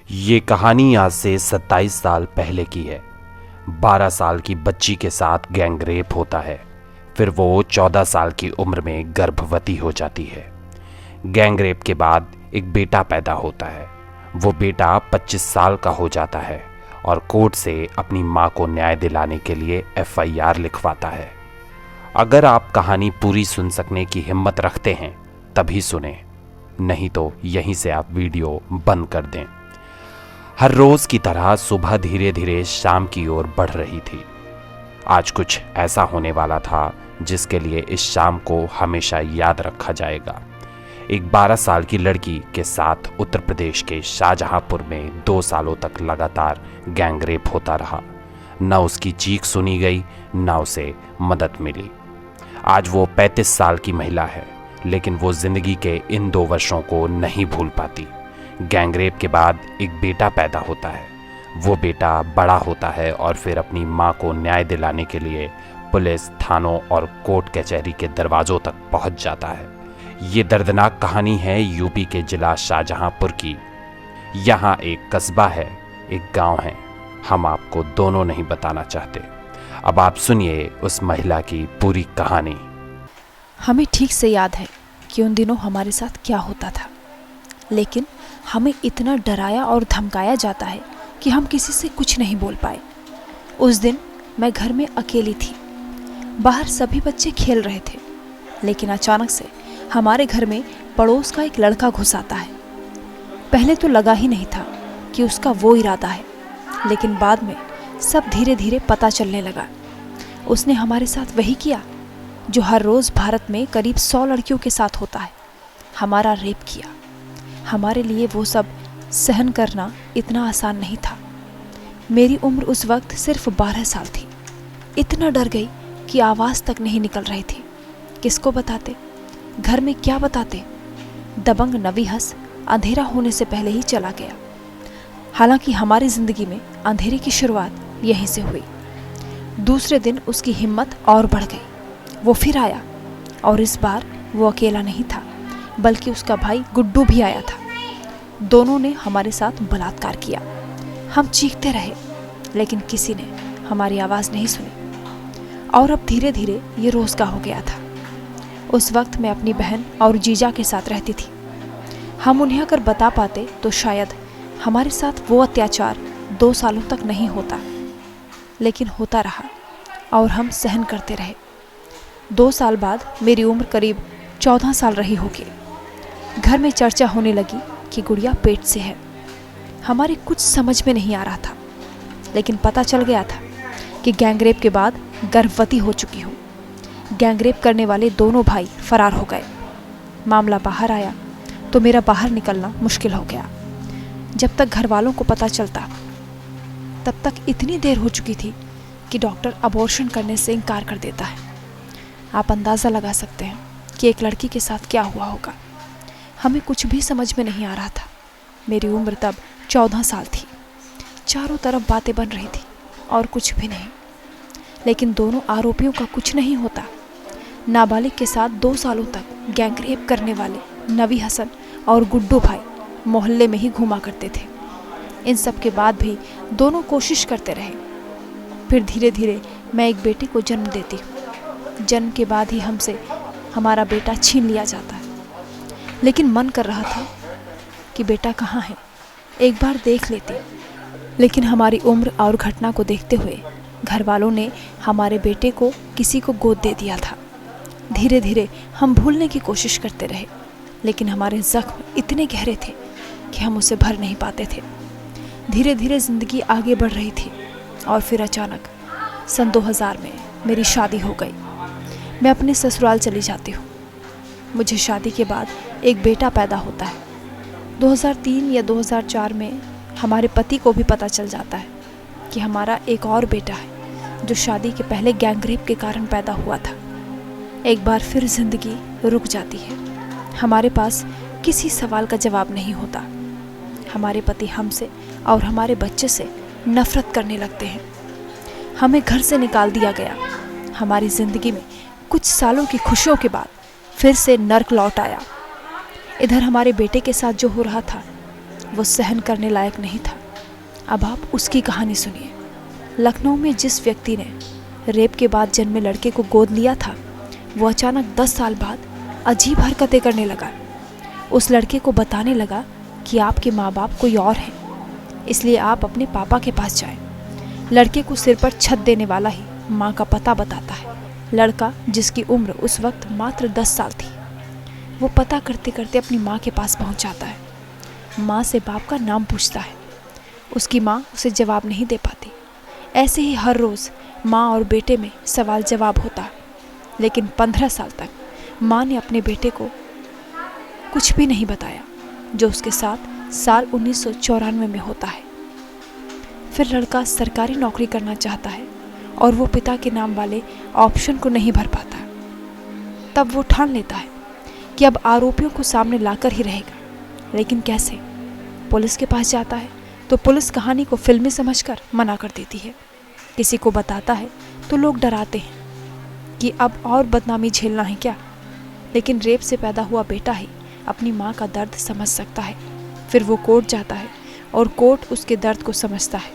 ये कहानी आज से 27 साल पहले की है। 12 साल की बच्ची के साथ गैंग रेप होता है। फिर वो 14 साल की उम्र में गर्भवती हो जाती है। गैंग रेप के बाद एक बेटा पैदा होता है। वो बेटा 25 साल का हो जाता है और कोर्ट से अपनी माँ को न्याय दिलाने के लिए FIR लिखवाता है। अगर आप कहानी पूरी सुन सकने की हिम्मत रखते हैं तभी सुने, नहीं तो यहीं से आप वीडियो बंद कर दें। हर रोज की तरह सुबह धीरे धीरे शाम की ओर बढ़ रही थी। आज कुछ ऐसा होने वाला था जिसके लिए इस शाम को हमेशा याद रखा जाएगा। एक 12 साल की लड़की के साथ उत्तर प्रदेश के शाहजहांपुर में 2 सालों तक लगातार गैंग रेप होता रहा। न उसकी चीख सुनी गई, न उसे मदद मिली। आज वो 35 साल की महिला है, लेकिन वो जिंदगी के इन 2 वर्षों को नहीं भूल पाती। गैंग रेप के बाद एक बेटा पैदा होता है। वो बेटा बड़ा होता है और फिर अपनी माँ को न्याय दिलाने के लिए पुलिस, थानों और कोर्ट कचहरी के दरवाजों तक पहुंच जाता है। ये दर्दनाक कहानी है यूपी के जिला शाहजहांपुर की। यहाँ एक कस्बा है, एक गांव है। हम आपको दोनों नहीं बताना चाहते। अब आप सुनिए उस महिला की पूरी कहानी। हमें ठीक से याद है कि उन दिनों हमारे साथ क्या होता था, लेकिन हमें इतना डराया और धमकाया जाता है कि हम किसी से कुछ नहीं बोल पाए। उस दिन मैं घर में अकेली थी। बाहर सभी बच्चे खेल रहे थे, लेकिन अचानक से हमारे घर में पड़ोस का एक लड़का घुस आता है। पहले तो लगा ही नहीं था कि उसका वो इरादा है, लेकिन बाद में सब धीरे धीरे पता चलने लगा। उसने हमारे साथ वही किया जो हर रोज़ भारत में करीब 100 लड़कियों के साथ होता है, हमारा रेप किया। हमारे लिए वो सब सहन करना इतना आसान नहीं था। मेरी उम्र उस वक्त सिर्फ 12 साल थी। इतना डर गई कि आवाज़ तक नहीं निकल रही थी। किसको बताते, घर में क्या बताते। दबंग नवीहस अंधेरा होने से पहले ही चला गया। हालांकि हमारी ज़िंदगी में अंधेरे की शुरुआत यहीं से हुई। दूसरे दिन उसकी हिम्मत और बढ़ गई। वो फिर आया और इस बार वो अकेला नहीं था, बल्कि उसका भाई गुड्डू भी आया था। दोनों ने हमारे साथ बलात्कार किया। हम चीखते रहे, लेकिन किसी ने हमारी आवाज़ नहीं सुनी। और अब धीरे धीरे ये रोज़ का हो गया था। उस वक्त मैं अपनी बहन और जीजा के साथ रहती थी। हम उन्हें अगर बता पाते तो शायद हमारे साथ वो अत्याचार 2 सालों तक नहीं होता, लेकिन होता रहा और हम सहन करते रहे। 2 साल बाद मेरी उम्र करीब 14 साल रही होगी। घर में चर्चा होने लगी कि गुड़िया पेट से है। हमारे कुछ समझ में नहीं आ रहा था, लेकिन पता चल गया था कि गैंगरेप के बाद गर्भवती हो चुकी हूँ। गैंगरेप करने वाले दोनों भाई फरार हो गए। मामला बाहर आया तो मेरा बाहर निकलना मुश्किल हो गया। जब तक घर वालों को पता चलता तब तक इतनी देर हो चुकी थी कि डॉक्टर अबॉर्शन करने से इनकार कर देता है। आप अंदाज़ा लगा सकते हैं कि एक लड़की के साथ क्या हुआ होगा। हमें कुछ भी समझ में नहीं आ रहा था। मेरी उम्र तब 14 साल थी। चारों तरफ बातें बन रही थी और कुछ भी नहीं। लेकिन दोनों आरोपियों का कुछ नहीं होता। नाबालिग के साथ 2 सालों तक गैंग रेप करने वाले नवी हसन और गुड्डू भाई मोहल्ले में ही घूमा करते थे। इन सब के बाद भी दोनों कोशिश करते रहे। फिर धीरे धीरे मैं एक बेटे को जन्म देती हूँ। जन्म के बाद ही हमसे हमारा बेटा छीन लिया जाता है। लेकिन मन कर रहा था कि बेटा कहाँ है, एक बार देख लेते। लेकिन हमारी उम्र और घटना को देखते हुए घर वालों ने हमारे बेटे को किसी को गोद दे दिया था। धीरे धीरे हम भूलने की कोशिश करते रहे, लेकिन हमारे जख्म इतने गहरे थे कि हम उसे भर नहीं पाते थे। धीरे धीरे ज़िंदगी आगे बढ़ रही थी और फिर अचानक सन 2000 में मेरी शादी हो गई। मैं अपने ससुराल चली जाती हूँ। मुझे शादी के बाद एक बेटा पैदा होता है। 2003 या 2004 में हमारे पति को भी पता चल जाता है कि हमारा एक और बेटा है जो शादी के पहले गैंगरेप के कारण पैदा हुआ था। एक बार फिर जिंदगी रुक जाती है। हमारे पास किसी सवाल का जवाब नहीं होता। हमारे पति हमसे और हमारे बच्चे से नफरत करने लगते हैं। हमें घर से निकाल दिया गया। हमारी ज़िंदगी में कुछ सालों की खुशियों के बाद फिर से नर्क लौट आया। इधर हमारे बेटे के साथ जो हो रहा था वो सहन करने लायक नहीं था। अब आप उसकी कहानी सुनिए। लखनऊ में जिस व्यक्ति ने रेप के बाद जन्मे लड़के को गोद लिया था, वो अचानक 10 साल बाद अजीब हरकतें करने लगा। उस लड़के को बताने लगा कि आपके माँ बाप कोई और हैं, इसलिए आप अपने पापा के पास जाएं। लड़के को सिर पर छत देने वाला ही माँ का पता बताता है। लड़का, जिसकी उम्र उस वक्त मात्र 10 साल थी, वो पता करते करते अपनी माँ के पास पहुँच जाता है। माँ से बाप का नाम पूछता है। उसकी माँ उसे जवाब नहीं दे पाती। ऐसे ही हर रोज़ माँ और बेटे में सवाल जवाब होता है, लेकिन 15 साल तक माँ ने अपने बेटे को कुछ भी नहीं बताया, जो उसके साथ साल 1994 में होता है। फिर लड़का सरकारी नौकरी करना चाहता है और वो पिता के नाम वाले ऑप्शन को नहीं भर पाता। तब वो ठान लेता है कि अब आरोपियों को सामने लाकर ही रहेगा, लेकिन कैसे? पुलिस के पास जाता है तो पुलिस कहानी को फिल्मी समझकर मना कर देती है। किसी को बताता है तो लोग डराते हैं कि अब और बदनामी झेलना है क्या। लेकिन रेप से पैदा हुआ बेटा ही अपनी माँ का दर्द समझ सकता है। फिर वो कोर्ट जाता है और कोर्ट उसके दर्द को समझता है।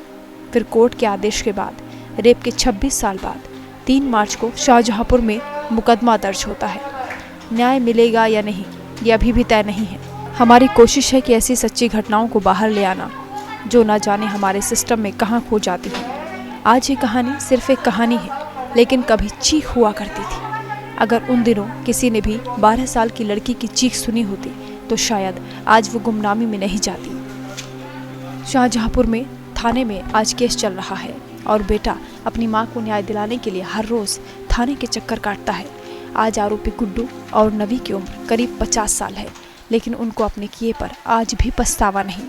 फिर कोर्ट के आदेश के बाद रेप के 26 साल बाद 3 मार्च को शाहजहांपुर में मुकदमा दर्ज होता है। न्याय मिलेगा या नहीं, ये अभी भी तय नहीं है। हमारी कोशिश है कि ऐसी सच्ची घटनाओं को बाहर ले आना, जो ना जाने हमारे सिस्टम में कहाँ खो जाती है। आज ये कहानी सिर्फ एक कहानी है, लेकिन कभी चीख हुआ करती थी। अगर उन दिनों किसी ने भी 12 साल की लड़की की चीख सुनी होती तो शायद आज वो गुमनामी में नहीं जाती। शाहजहांपुर में थाने में आज केस चल रहा है और बेटा अपनी माँ को न्याय दिलाने के लिए हर रोज़ थाने के चक्कर काटता है। आज आरोपी गुड्डू और नवी की उम्र करीब 50 साल है, लेकिन उनको अपने किए पर आज भी पछतावा नहीं।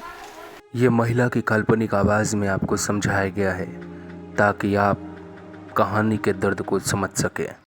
ये महिला की काल्पनिक आवाज़ में आपको समझाया गया है ताकि आप कहानी के दर्द को समझ सकें।